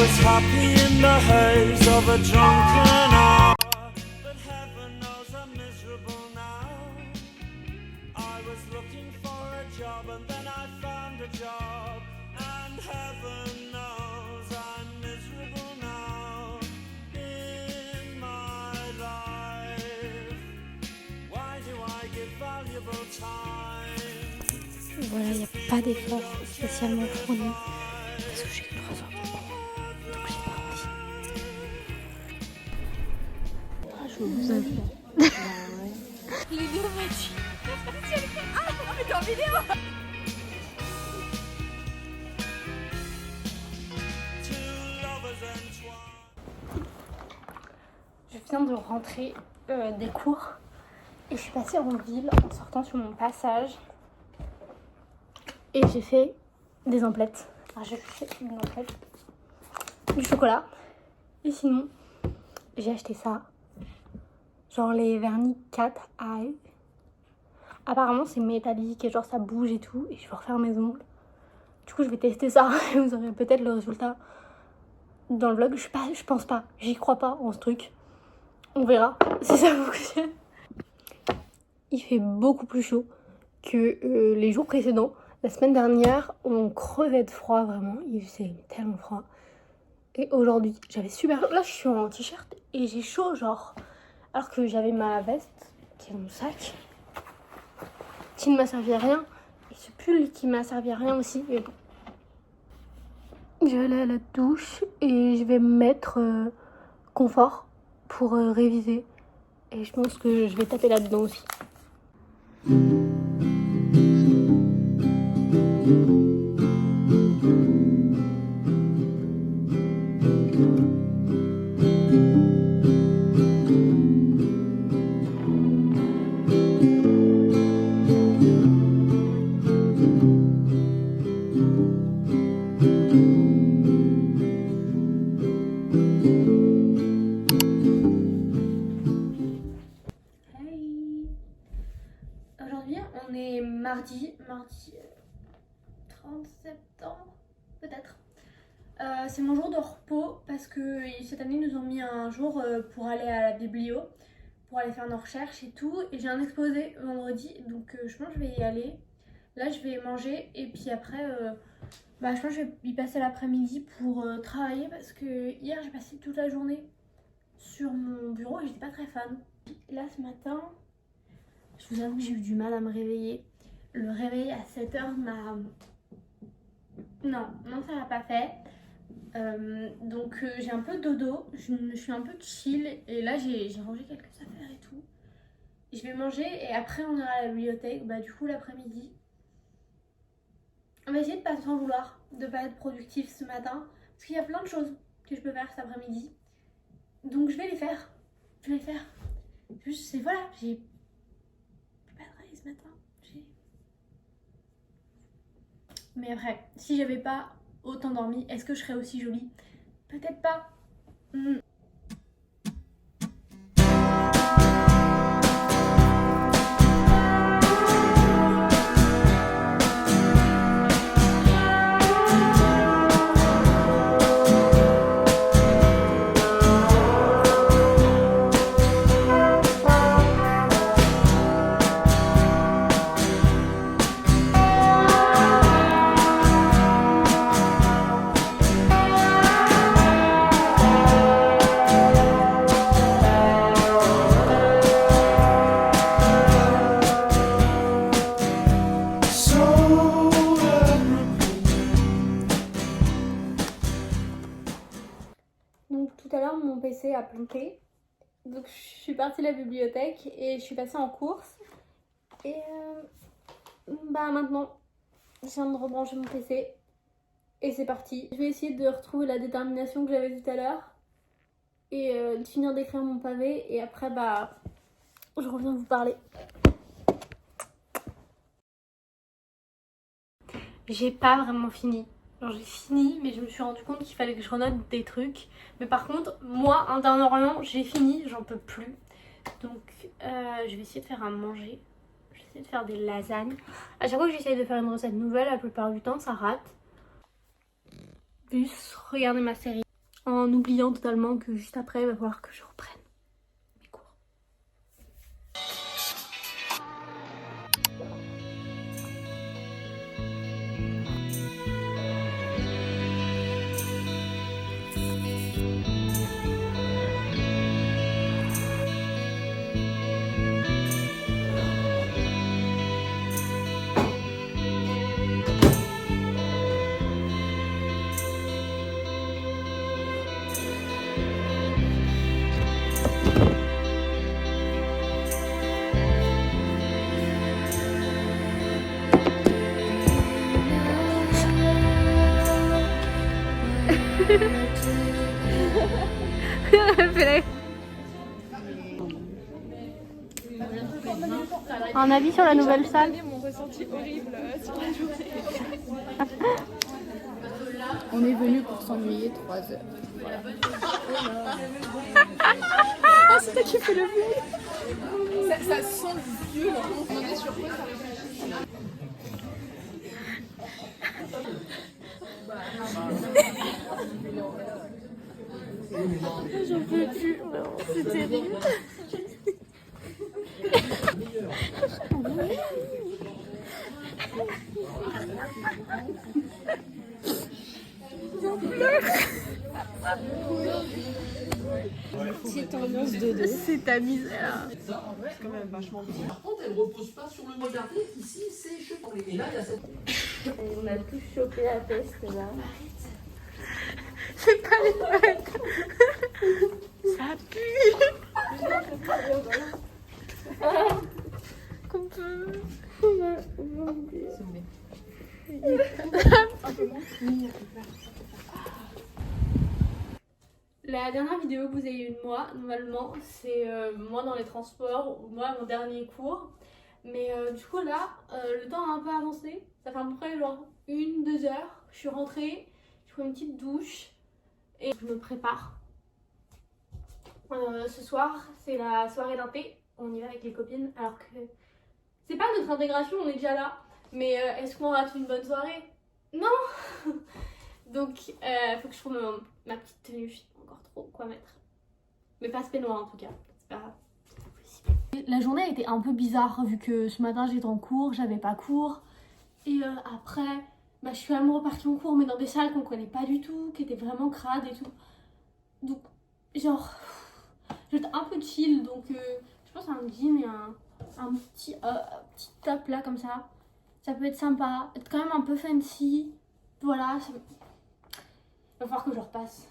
was happy in the haze of a drunken hour, but heaven knows I'm miserable now. I was looking for a job and then I found a job, and heaven knows I'm miserable now in my life. Why do I give valuable time? Voilà, il n'y a pas d'effort spécialement fourni parce que j'ai que 3 heures de cours, donc j'ai pas envie. Ah, je vous invite. Léo m'a dit. Ah, mais t'es en vidéo. Je viens de rentrer des cours et je suis passée en ville en sortant sur mon passage. Et j'ai fait des emplettes. Enfin, j'ai fait une emplette, du chocolat. Et sinon, j'ai acheté ça. Genre les vernis Cat Eye. Apparemment, c'est métallique et genre ça bouge et tout. Et je vais refaire mes ongles. Du coup, je vais tester ça. Et vous aurez peut-être le résultat dans le vlog. Je pense pas. J'y crois pas en ce truc. On verra si ça fonctionne. Il fait beaucoup plus chaud que les jours précédents. La semaine dernière, on crevait de froid, vraiment. Il faisait tellement froid. Et aujourd'hui, j'avais super... Là, je suis en t-shirt et j'ai chaud, genre. Alors que j'avais ma veste, qui est dans mon sac, qui ne m'a servi à rien. Et ce pull qui m'a servi à rien aussi. Mais bon. Je vais aller à la douche et je vais me mettre confort pour réviser. Et je pense que je vais taper là-dedans aussi. Aujourd'hui, on est mardi 30 septembre, peut-être. C'est mon jour de repos parce que cette année, ils nous ont mis un jour pour aller à la biblio, pour aller faire nos recherches et tout. Et j'ai un exposé vendredi, donc je pense que je vais y aller. Là, je vais manger et puis après, je pense que je vais y passer l'après-midi pour travailler parce que hier, j'ai passé toute la journée sur mon bureau et j'étais pas très fan. Là, ce matin... Je vous avoue que j'ai eu du mal à me réveiller. Le réveil à 7h m'a... Non, ça l'a pas fait. Donc j'ai un peu dodo, je suis un peu chill. Et là j'ai rangé quelques affaires et tout. Je vais manger et après on ira à la bibliothèque. Du coup l'après-midi. On va essayer de pas s'en vouloir, de pas être productif ce matin. Parce qu'il y a plein de choses que je peux faire cet après-midi. Donc je vais les faire. Juste, c'est voilà, j'ai... ce matin. Mais après, si j'avais pas autant dormi, est-ce que je serais aussi jolie? Peut-être pas. Donc tout à l'heure mon PC a planté, donc je suis partie de la bibliothèque et je suis passée en course et maintenant je viens de rebrancher mon PC et c'est parti. Je vais essayer de retrouver la détermination que j'avais tout à l'heure et de finir d'écrire mon pavé et après je reviens vous parler. J'ai pas vraiment fini. Genre j'ai fini, mais je me suis rendu compte qu'il fallait que je renote des trucs. Mais par contre, moi, intérieurement, j'ai fini, j'en peux plus. Donc, je vais essayer de faire à manger. Je vais essayer de faire des lasagnes. À chaque fois que j'essaye de faire une recette nouvelle, la plupart du temps, ça rate. Plus, regardez ma série. en oubliant totalement que juste après il va falloir que je reprenne mes cours. Un avis sur la nouvelle salle? Mon ressenti horrible sur la journée. On est venu pour s'ennuyer 3 heures. Ah, c'est toi qui fais le vieux. Ça sent le vieux là. On est sur quoi ça réfléchit. J'en peux plus, c'est terrible. Petite ambiance de deux. C'est ta misère. C'est quand même vachement bien. Par contre, elle ne repose pas sur le modernité. Ici, c'est cheveux. Et là, il y a cette... On a tous chopé la peste là. C'est pas les fêtes. Ça pue. Qu'on peut. On va oublier. La dernière vidéo que vous avez eue de moi, normalement, c'est moi dans les transports, ou moi mon dernier cours. Mais du coup là, le temps a un peu avancé. Ça fait à peu près genre 1-2 heures. Je suis rentrée, je prends une petite douche et je me prépare. Ce soir, c'est la soirée d'inté. On y va avec les copines alors que c'est pas notre intégration, on est déjà là. Mais est-ce qu'on rate une bonne soirée? Non. Donc faut que je trouve ma petite tenue, je sais pas encore trop quoi mettre. Mais pas ce peignoir en tout cas, c'est pas possible. La journée a été un peu bizarre vu que ce matin j'étais en cours, j'avais pas cours. Et après, je suis quand même repartie en cours mais dans des salles qu'on connaît pas du tout, qui étaient vraiment crades et tout. Donc genre, j'étais un peu chill donc je pense à un jean et un petit top là comme ça. Ça peut être sympa, être quand même un peu fancy. Voilà, ça... il va falloir que je repasse.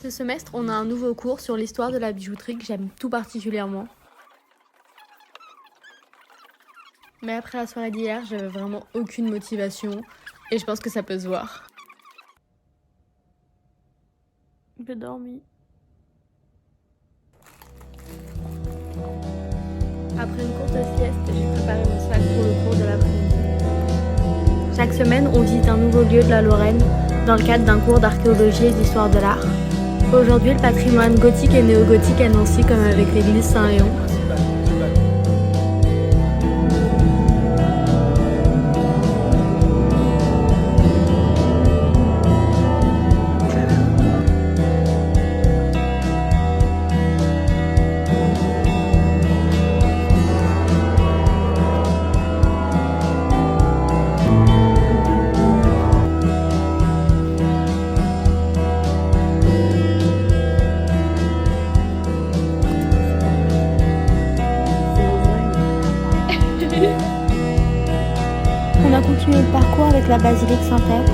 Ce semestre, on a un nouveau cours sur l'histoire de la bijouterie que j'aime tout particulièrement. Mais après la soirée d'hier, j'avais vraiment aucune motivation et je pense que ça peut se voir. J'ai dormi. Après une courte sieste, j'ai préparé mon sac pour le cours de l'après-midi. Chaque semaine, on visite un nouveau lieu de la Lorraine dans le cadre d'un cours d'archéologie et d'histoire de l'art. Aujourd'hui, le patrimoine gothique et néo-gothique à Nancy, comme avec l'église Saint-Léon. On a continué le parcours avec la basilique Saint-Èvre.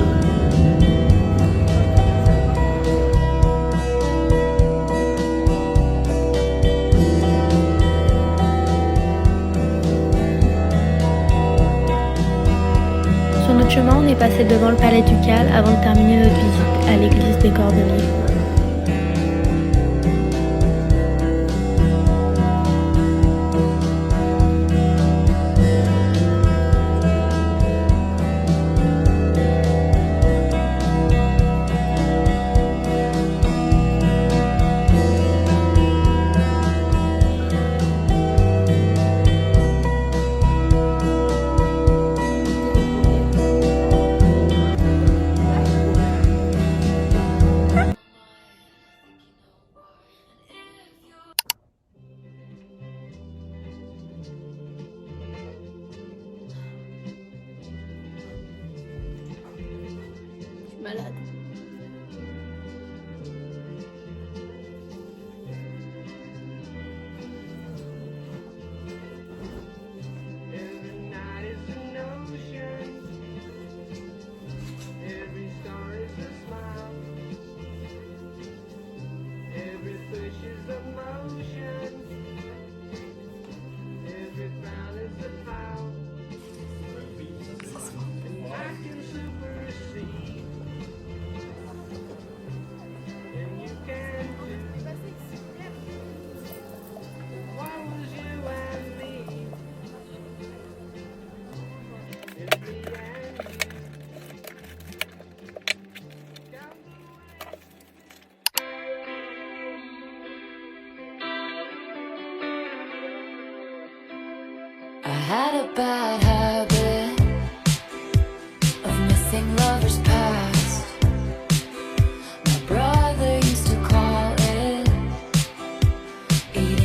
Sur notre chemin, on est passé devant le palais ducal avant de terminer notre visite à l'église des Cordeliers. Malade. Every night is an ocean. Every star is a smile. Every push is a motion. Every frown is a foul. And I can supersede. And you can too. What was you and me? It's me and you. Down the way. I had a bad habit of missing lovers past. My brother used to call it eating